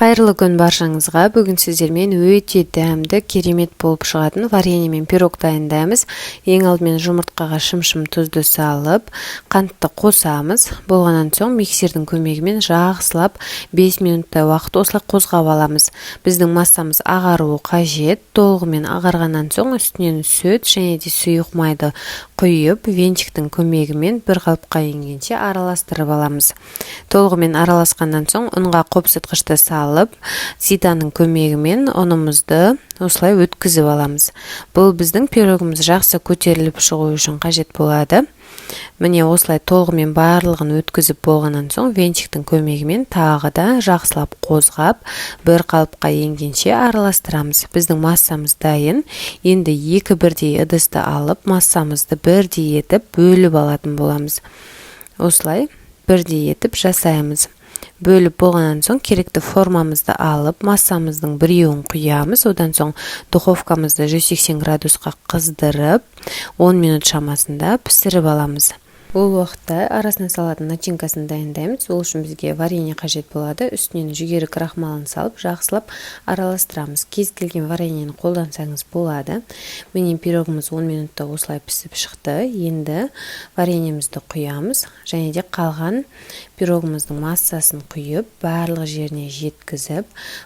Қайырлы күн баршаңызға. Бүгін сіздермен өте дәмді, керемет болып шығатын варенье мен пирог дайындаймыз. Ең алдымен жұмыртқаға шым-шым тұзды салып, қантты қосамыз. Болғаннан соң миксердің көмегімен жақсылап 5 минуттай уақыт осылай қозғап аламыз. Біздің массамыз ағаруы қажет. Толығымен ағарғаннан соң үстінен сүт және де сұйық майды құйып, венчиктің көмегімен бір қалыпқа енгенше араластырып аламыз. Толығымен араласқаннан соң ұнға қопсытқышты салып, ситаның көмегімен ұнымызды осылай өткізіп аламыз. Бұл біздің пирогымыз жақсы көтеріліп шығу үшін қажет болады. Міне осылай толығымен барлығын өткізіп болғаннан соң венчиктің көмегімен тағы да жақсылап қозғап, бір қалыпқа енгенше араластырамыз. Біздің массамыз дайын. Енді екі бірдей ыдысты алып, массамызды бірдей етіп бөліп алатын боламыз. Осылай бірдей етіп жасаймыз. Бөліп болғаннан соң керекті формамызды алып, массамыздың біреуін құямыз. Одан соң духовкамызды 180 градусқа қыздырып, 10 минут шамасында пісіріп аламыз. Ол уақытта арасына салатын начинкасын дайындаймыз. Ол үшін бізге варенье қажет болады. Үстінен жүгері крахмалын салып, жақсылап араластырамыз. Кез келген вареньені қолдансаңыз болады. Міне пирогымыз 10 минутта осылай пісіп шықты. Енді вареньемізді құямыз. Және де қалған пирогымыздың массасын құйып, барлық жеріне жеткізіп,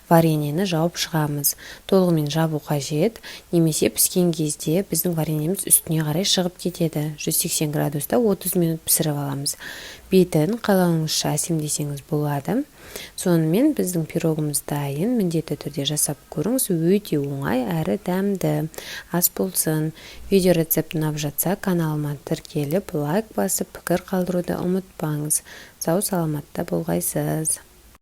вареньені жауып шығамыз. Толығымен жабу қажет. Немесе піскен кезде біздің вареньеміз үстіне қарай шығып кетеді. 180 градуста 30 минут пісіріп аламыз. Бетін қалауыңызша әсемдесеңіз болады. Сонымен біздің пирогымыз дайын. Міндетті түрде жасап көріңіз. Өте оңай әрі дәмді. Ас болсын. Видео рецепт ұнап жатса, каналыма тіркеліп, лайк басып, пікір қалдыруды ұмытпаңыз. Сау саламатта болғайсыз.